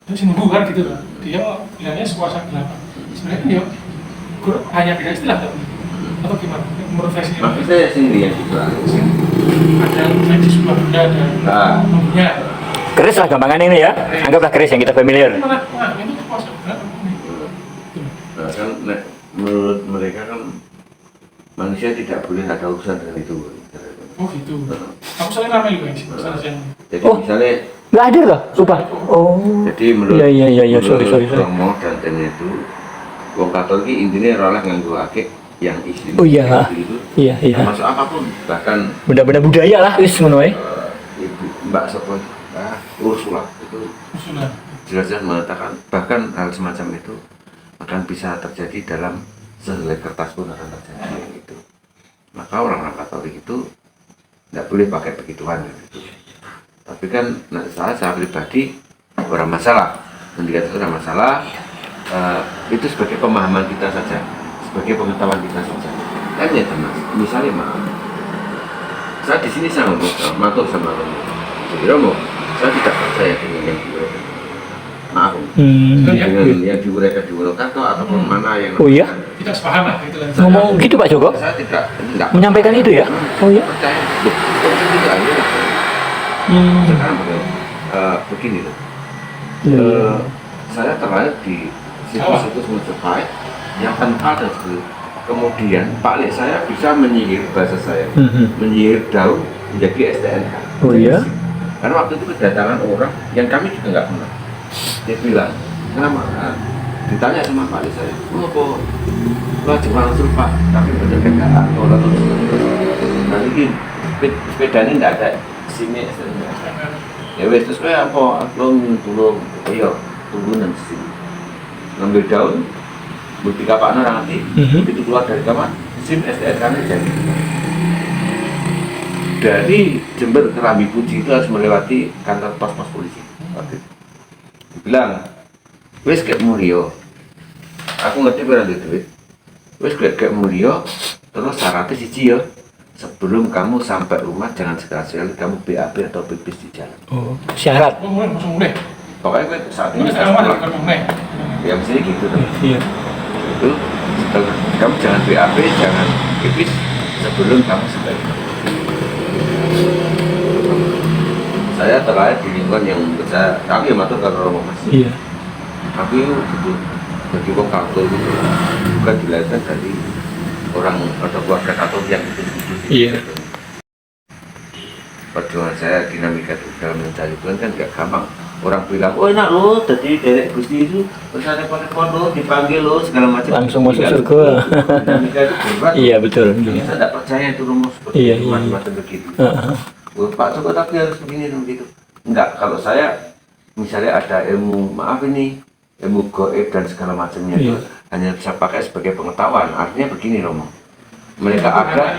terus nunggu kan gitu kan, dia bilangnya sekuasa gelap. Sebenarnya kan ya hanya beda istilah atau gimana menurut versi maksud saya sendiri yang juga ada fetish sebuah benda ada nomornya. Keris lah gampangan ini ya, anggaplah keris yang kita familiar. Ini sekuasa gelap. nah, kan menurut mereka kan manusia tidak boleh ada urusan dengan itu. Oh gitu. Aku soalnya ramai juga sih, jadi Oh. misalnya Nggak hadir loh, lupa. Oh. jadi menurut Iya, sorry. Romo dan Ten itu wong Katolik intinya rolah nganggo akik yang isinya Oh iya. itu Iya. termasuk apapun, bahkan Benda-benda budaya lah, wis ngono wae. ibu Mbak Sopo Ursula itu jelas-jelas mengatakan bahkan hal semacam itu akan bisa terjadi dalam sehelai kertas pun akan terjadi gitu. Maka orang-orang Katolik itu tidak boleh pakai begituan gitu. Tapi kan saya pribadi orang masalah, mendikati orang masalah itu sebagai pemahaman kita saja, sebagai pengetahuan kita saja. Kan ya teman, misalnya maaf, saya di sini saya ngomong sama Romo, saya tidak percaya dengan yang diuraikan. Maaf, dengan yang diuraikan di Wonokarto ataupun mana yang Oh iya? Kita sepaham lah gitu lah. Ngomong gitu Pak Joko? saya tidak Menyampaikan itu ya? Oh iya? percaya. Loh, kok saya tidak ada? Sekarang begini loh. Saya terlahir di situs-situs Majapahit yang kental dan sebagainya. Kemudian Pak Lek saya bisa menyihir bahasa saya, menyihir daun menjadi STNK. Oh iya? Karena waktu itu kedatangan orang yang kami juga nggak kenal. Dia bilang, kenapa? Ditanya sama Pak Lek saya, oh kok cuma langsung Pak, tapi bener kendaraan orang nanti sepeda ini nggak ada sini STNK. Ya wes terus kayak apa? Tolong, iya, tunggu nanti ngambil daun. Bukti kapan orang nanti begitu keluar dari kamar SIM STNK nya jadi. Dari Jember ke Rambi Puji itu harus melewati kantor pos polisi. Waktu itu dibilang wes kayak Murio, aku ngerti berapa duit, wes kayak Murio, terus syaratnya siji ya, sebelum kamu sampai rumah jangan sekali-sekali kamu BAB atau pipis di jalan. Oh, syarat. Mulai. Pokoknya gue saat ini Sekarang mana mulai? ya mesti gitu tuh. Iya. Itu setelah kamu jangan BAB, jangan pipis sebelum kamu sampai. Saya terlahir di lingkungan yang besar, kami matur kalau Romo Mas. Iya. Tapi itu bagi wong Katolik itu bukan dilahirkan dari orang atau keluarga Katolik yang itu. Iya. Perjuangan saya dinamika dalam mencari Tuhan kan gak gampang. Orang bilang, oh enak loh, tadi dari Gusti itu terus ada pakai lo, dipanggil lo segala macam. Langsung masuk surga. Dinamika itu berat. Iya betul. Saya tidak percaya itu rumus seperti Iya, itu, iya. macam begitu. Pak Joko tapi harus begini dan begitu. Enggak, kalau saya misalnya ada ilmu, maaf ini, ilmu goib dan segala macamnya itu hanya bisa pakai sebagai pengetahuan. Artinya begini Romo, mereka ada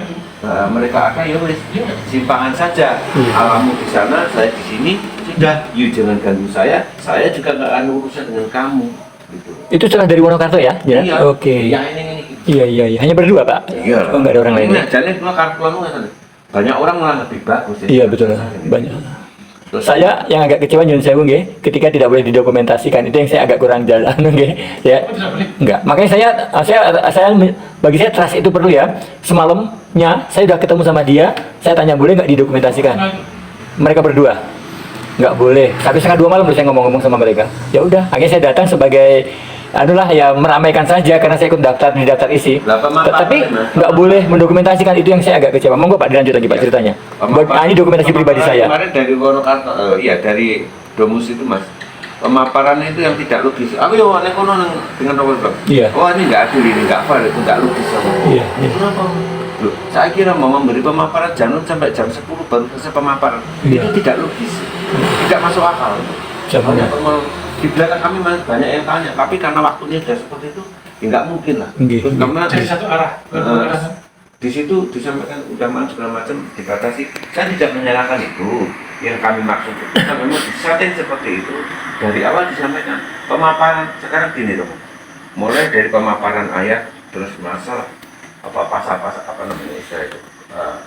ya wes simpangan saja. Alammu di sana, saya di sini, sudah. You jangan ganggu saya juga nggak akan urusan dengan kamu. Gitu. Itu setelah dari Wonokarto ya? Ya. Iya. Oke. Ya, ini. Iya. Hanya berdua Pak? Iya. Oh, nggak ada orang lain. Nah, jadi keluar kartu banyak orang malah lebih bagus. Iya betul. Banyak. Terus Saya yang agak kecewa Nyun Sewu nggih, ketika tidak boleh didokumentasikan itu yang saya agak kurang jalan nggih. Ya. Enggak. Makanya saya bagi saya trust itu perlu ya. Semalamnya saya sudah ketemu sama dia, saya tanya boleh nggak didokumentasikan. Mereka berdua nggak boleh. Tapi setengah 2 malam saya ngomong-ngomong sama mereka. Ya udah, akhirnya saya datang sebagai ya meramaikan saja karena saya ikut di daftar isi. Tapi nggak boleh mendokumentasikan, itu yang saya agak kecewa. Monggo Pak dilanjut lagi Pak ceritanya. Ini dokumentasi pribadi saya. Kemarin dari Wonokarto, dari Domus itu Mas. Pemaparan itu yang tidak logis. Aku ya nek kono dengan nomor berapa? Iya. Oh ini nggak adil, ini nggak fair, itu nggak logis. Iya. Kenapa? Loh, saya kira mau memberi pemaparan jangan sampai jam 10 baru selesai pemaparan. Iya. Itu tidak logis, tidak masuk akal. Di belakang kami banyak yang tanya, tapi karena waktunya sudah seperti itu, ya nggak mungkin lah. Karena Dari satu arah. di situ disampaikan udah segala macam dibatasi. Saya tidak menyalahkan itu, yang kami maksud kita memang disetting seperti itu dari awal disampaikan pemaparan. Sekarang gini dong, mulai dari pemaparan ayat terus masalah pasal-pasal namanya istilah itu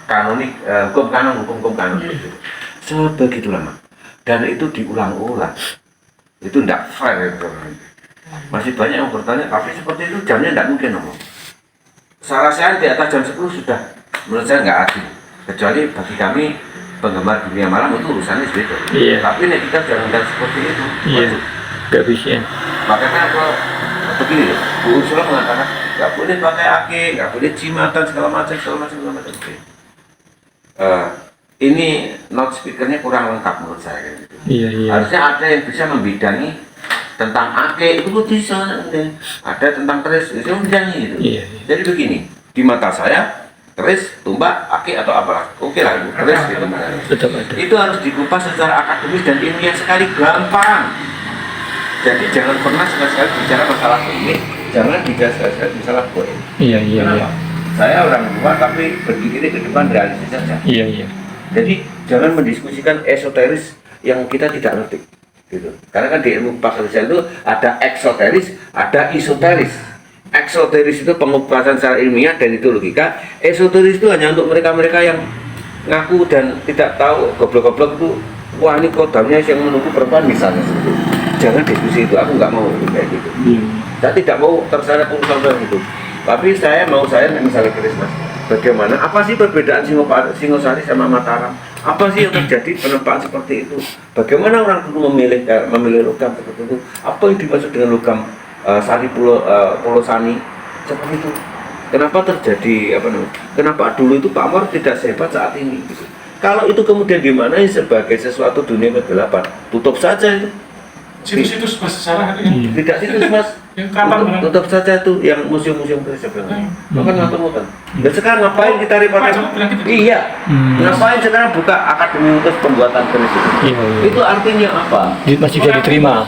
kanonik, hukum kanon begitu. Sebegitu lama dan itu diulang-ulang Itu tidak fair itu. Masih banyak yang bertanya, tapi seperti itu jamnya tidak mungkin ngomong. Salah saya di atas jam 10 sudah, menurut saya nggak adil. Kecuali bagi kami penggemar dunia malam itu urusannya beda. Iya. Tapi nih kita jangan seperti itu. Iya. Gak bisa. Makanya kalau begini, Bu Ursula mengatakan nggak boleh pakai ake, nggak boleh jimatan segala macam. Oke. Ini note speakernya kurang lengkap menurut saya kan gitu. Iya, iya. Harusnya ada yang bisa membidangi tentang ake itu bisa, ada tentang keris itu membidangi gitu. Iya. Jadi begini, di mata saya keris, tumbak, ake atau apa, oke lah itu keris gitu. Tetap ada. Itu harus dikupas secara akademis dan ilmiah sekali, gampang. Jadi jangan pernah sekali-sekali bicara masalah ini, jangan bicara sekali-sekali masalah poin. Iya, iya, iya. Saya orang tua tapi berdiri ke depan realistis saja. Iya, iya. Jadi jangan mendiskusikan esoteris yang kita tidak ngerti, gitu. Karena kan di ilmu pakaian itu ada eksoteris, ada isoteris. Eksoteris itu pengupasan secara ilmiah dan itu logika. Esoteris itu hanya untuk mereka-mereka yang ngaku dan tidak tahu, goblok-goblok itu. Wah ini kodamnya yang menunggu perempuan misalnya seperti itu. Jangan diskusi itu, aku nggak mau kayak gitu. Saya tidak mau terseret urusan itu. Tapi saya misalnya Krismas. Bagaimana? Apa sih perbedaan Singosari sama Mataram? Apa sih yang terjadi penempaan seperti itu? Bagaimana orang dulu memilih logam seperti itu? Apa yang dimaksud dengan logam Sari Pulau Sani seperti itu? Kenapa terjadi Kenapa dulu itu pamor tidak sehebat saat ini? Gitu. Kalau itu kemudian dimaknai sebagai sesuatu dunia kegelapan, tutup saja itu. Situs-situs bersejarah itu yang Tidak situs mas. Yang kapan Tutup saja tuh yang museum-museum itu sebenarnya. Bukan ngotot-ngotot. Dan sekarang ngapain kita repot? Iya. Ngapain sekarang buka akademi untuk pembuatan keris itu? Iya, iya. Itu artinya apa? Masih bisa diterima.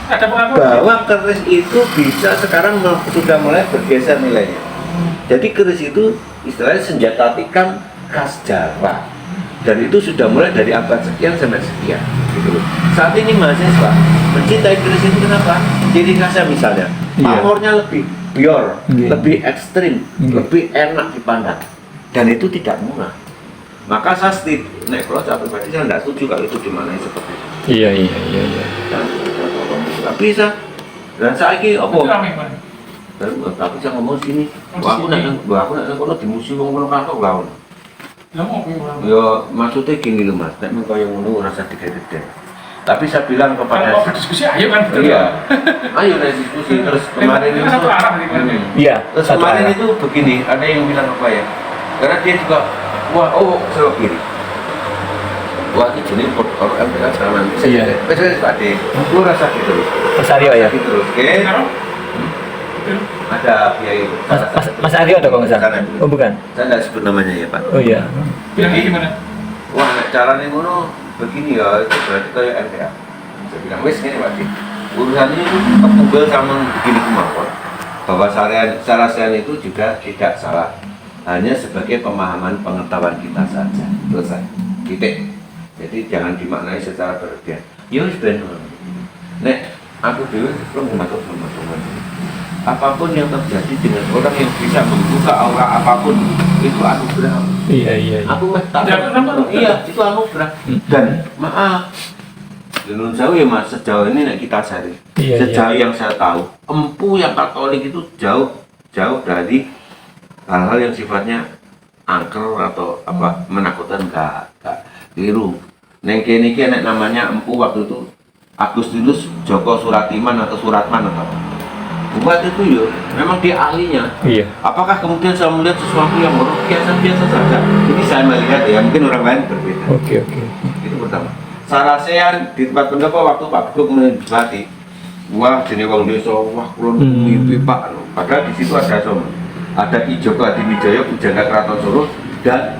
ada pengakuan Bahwa keris itu bisa sekarang sudah mulai bergeser nilainya. Jadi keris itu istilahnya senjata tikam khas Jawa. Dan itu sudah mulai dari abad sekian sampai sekian. Gitu. Saat ini mahasiswa mencintai keris itu kenapa? Ciri khasnya misalnya, pamornya lebih pure, lebih ekstrim, lebih enak dipandang. Dan itu tidak murah. Maka saya pribadi saya tidak setuju kalau itu dimaknai seperti itu. Iya, iya, iya, iya. Tidak bisa. Dan saya ini apa? ramai banget. Tapi saya ngomong sini, aku nak kalau di museum ngomong kantor lawan. Lah mau orang. Ya maksudnya gini loh mas, nek mengko yang ngono rasa digede. Tapi saya bilang kepada Kalau mau berdiskusi ayo kan betul. iya, ayo nih diskusi terus kemarin itu. Satu arah nih kan. Iya, Terus satu kemarin arah. itu begini, ada yang bilang apa ya? Karena dia juga, saya kiri. Wah ini jenis orang MPK sekarang. Iya. Saya Pak De, lu rasa gitu. Mas Aryo ya? Gitu, oke. Kenapa? Ada Kiai. Mas Aryo atau kalau nggak salah? Oh bukan? Saya nggak sebut namanya ya Pak. Oh iya. Bilangnya gimana? Wah, nek caranya ngono begini ya, itu berarti kayak MTA. Saya bilang, wes ini Pak Dik, urusannya itu ketunggal sama begini kemauan. Bahwa sarasian itu juga tidak salah, hanya sebagai pemahaman pengetahuan kita saja. Selesai. Titik. Jadi jangan dimaknai secara berlebihan. Ya wis ben. Nek aku dhewe belum masuk teman-teman. Apapun yang terjadi dengan orang yang bisa membuka aura apapun itu anugerah. Iya, iya, iya. Aku mah tak iya itu anugerah. Dan maaf menurut saya ya mas, sejauh ini nek kita cari Iya, sejauh yang saya tahu empu yang Katolik itu jauh dari hal-hal yang sifatnya angker atau apa menakutkan, enggak keliru. Neng kene iki nek namanya empu waktu itu Agustinus Joko Suratiman atau Suratman atau apa. Buat itu ya, memang dia ahlinya. Iya. Apakah kemudian saya melihat sesuatu yang biasa saja? Ini saya melihat ya, mungkin orang lain berbeda. Oke, oke. Itu pertama. Sarasean di tempat pendopo waktu Pak Gub menjadi, wah jenis wong desa, wah kulon mimpi Pak. Padahal di situ ada Ki Joko Adiwijaya, Pujangga Keraton Solo dan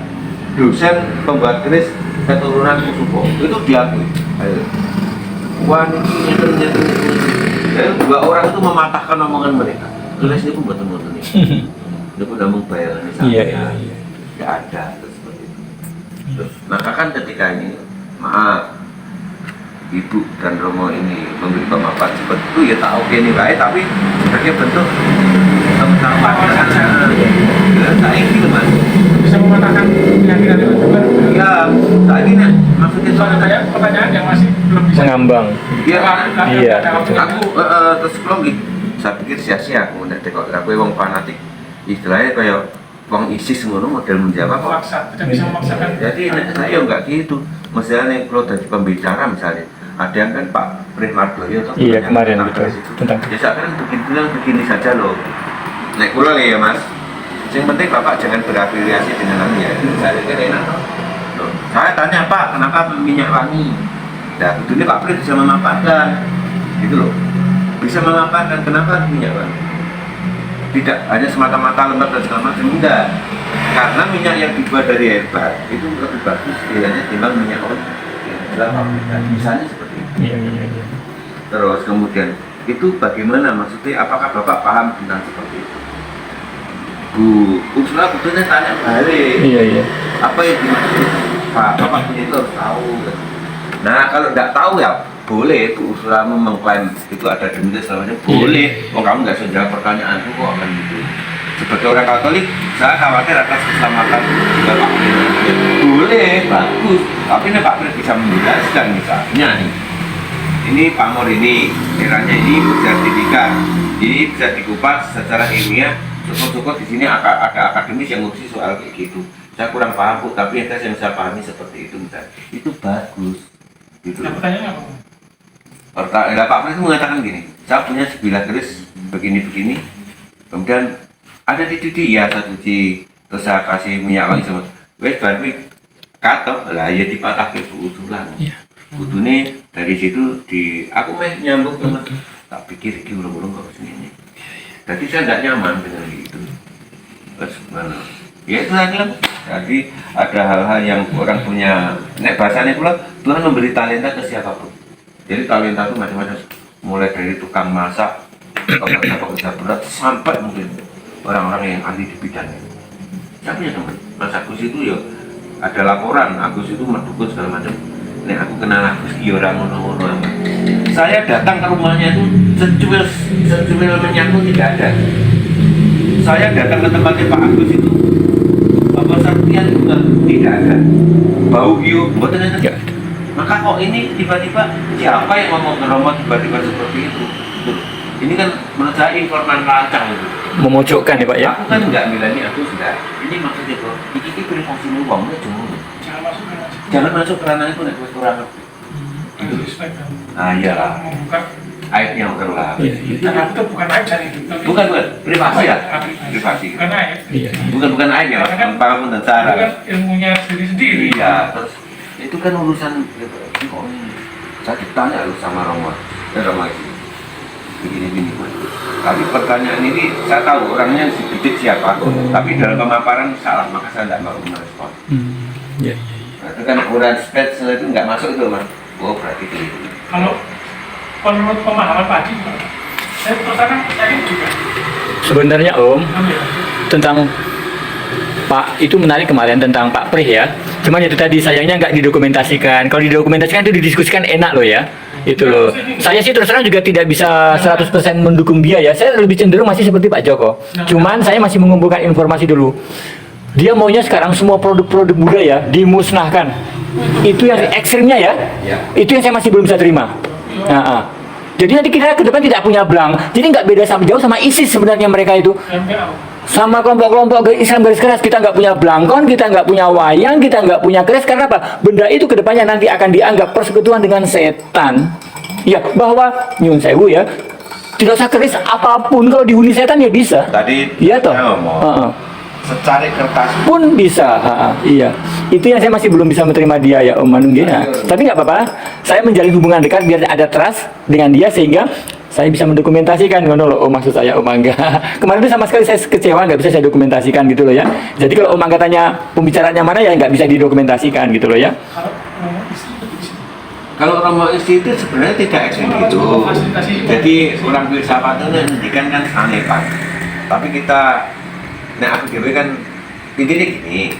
dosen pembuat keris keturunan Kusuko. Itu diakui. Ayo. Wah ini dua orang itu mematahkan omongan mereka. Keris itu buat teman-teman ini. Itu pun namun bayaran Iya, iya, iya. Tidak ada seperti itu. Terus, maka kan ketika ini maaf Ibu dan Romo ini memberi pemaparan seperti itu ya tak oke nih baik, tapi sebagai bentuk sama-sama ya saya gitu mas Bisa mematahkan keyakinan itu juga. ya saya ini maksudnya Soalnya saya pertanyaan yang masih belum bisa. ngambang. Iya kan? Iya. Aku terus kalau gitu, saya pikir sia-sia aku ndak tekok aku wong fanatik. Istilahnya kayak wong ISIS ngono model menjawab. Memaksa, tidak bisa memaksakan. Jadi saya enggak gitu. Misalnya kalau dari pembicara misalnya, ada yang kan Pak Primardoyo atau Iya, kemarin tentang betul. pres itu. Tentang. Ya saya kan bilang begini saja loh. Nek kula ya Mas. Yang penting Bapak jangan berafiliasi dengan kami ya. Saya kan enak. Loh, saya tanya Pak, kenapa minyak wangi? Nah, ini Pak Pres bisa memaparkan. Gitu loh. Bisa memaparkan kenapa minyak wangi. Tidak hanya semata-mata lembab dan segala macam, enggak. Karena minyak yang dibuat dari herbal itu lebih bagus sekiranya timbang minyak oil dalam pabrikan. Misalnya seperti itu. Iya. Terus kemudian itu bagaimana maksudnya? Apakah Bapak paham tentang seperti itu? Bu Ursula sebetulnya tanya balik. Iya. Apa yang dimaksud Pak? Bapak punya itu harus tahu. Nah kalau tidak tahu ya boleh Bu Ursula mengklaim itu ada denda segala macam, boleh. Oh kamu nggak bisa jawab pertanyaanku kok akan gitu. Sebagai orang Katolik, saya khawatir atas keselamatan Bapak. Boleh, bagus. Tapi ini Pak Pres bisa menjelaskan misalnya nih. Ini pamor ini, eranya ini bersertifikat, ini bisa dikupas secara ilmiah. Syukur-syukur di sini ada akademis yang ngurusi soal kayak gitu. Saya kurang paham Bu, tapi yang saya pahami seperti itu misalnya. Itu bagus. Gitu. Nah, pertanyaannya apa? Pak Pres mengatakan gini, saya punya sebilah keris begini-begini, kemudian ada di ya saya cuci, terus saya kasih minyak wangi sama, wes baru kata lah ya dipatah ke usulan. Kudune dari situ aku nyambung teman, tak pikir ini ulung-ulung kok sini. Jadi saya tidak nyaman dengan itu. Terus mana? Ya itu lagi lah. Jadi ada hal-hal yang orang punya, nek bahasanya pula Tuhan memberi talenta ke siapapun. Jadi talenta itu macam-macam, mulai dari tukang masak, pekerja berat, sampai mungkin orang-orang yang ahli di bidangnya. Saya punya teman, Mas Agus itu ya ada laporan, Agus itu mendukung segala macam. Nek aku kenal Agus ya orang ngono-ngono. Saya datang ke rumahnya itu secuil menyatu tidak ada. Saya datang ke tempatnya Pak Agus itu, Bapak Sartian juga tidak ada. Bau hiu, buatan ada. Maka kok ini tiba-tiba siapa yang ngomong ke Romo tiba-tiba seperti itu? Ini kan menurut saya informan rancang itu. Memojokkan ya Pak ya? Aku kan enggak bilangnya aku sudah. Ini maksudnya kok, ini privasi uangnya cuma. Jangan masuk ke ranah itu nek wis kurang. Itu respect kan. Ah iyalah. Membuka. Aibnya udah lah. Karena itu bukan aib dari itu. Bukan privasi ya. Privasi. Bukan aib. Iya. Bukan aib ya. Pangapunten dan cara. Itu kan ilmunya sendiri-sendiri. Iya, terus itu kan urusan kok ini. Saya ditanya lu sama Romo itu. Begini. Tapi pertanyaan ini saya tahu orangnya si bidik siapa, tapi dalam pemaparan salah, maka saya tidak mau merespon. Iya. Nah, itu kan ukuran speech itu nggak masuk itu Mas. Oh berarti itu. Kalau menurut pemahaman Pak Haji, saya pertanyaan yakin juga. Sebenarnya Om, Ambil. tentang Pak itu menarik kemarin tentang Pak Pres ya. Cuman itu tadi sayangnya nggak didokumentasikan. Kalau didokumentasikan itu didiskusikan enak loh ya. Itu loh. Saya sih terus terang juga tidak bisa 100% mendukung dia ya. Saya lebih cenderung masih seperti Pak Joko. Cuman saya masih mengumpulkan informasi dulu. Dia maunya sekarang semua produk-produk budaya dimusnahkan. Itu yang ekstrimnya ya. Itu yang saya masih belum bisa terima. Nah, jadi nanti kita ke depan tidak punya blank. Jadi nggak beda sama jauh sama ISIS sebenarnya mereka itu. Sama kelompok-kelompok Islam garis keras, kita nggak punya blangkon, kita nggak punya wayang, kita nggak punya keris. Karena apa? Benda itu kedepannya nanti akan dianggap persekutuan dengan setan. Ya, bahwa nyun sewu ya, tidak usah keris apapun, kalau dihuni setan ya bisa. Tadi Iya toh. saya ngomong, secari kertas Pun bisa. Iya, itu yang saya masih belum bisa menerima dia ya Om Manung ya. Tapi nggak apa-apa, saya menjalin hubungan dekat biar ada trust dengan dia sehingga saya bisa mendokumentasikan ngono loh. Oh maksud saya Om Angga. Kemarin itu sama sekali saya kecewa nggak bisa saya dokumentasikan gitu loh ya. Jadi kalau Om Angga tanya pembicaranya mana ya nggak bisa didokumentasikan gitu loh ya. Kalau Romo istri itu sebenarnya tidak ekstrim gitu. Jadi orang filsafat itu mendidikan kan aneh Pak. Tapi kita, nah aku dewe kan intinya gini.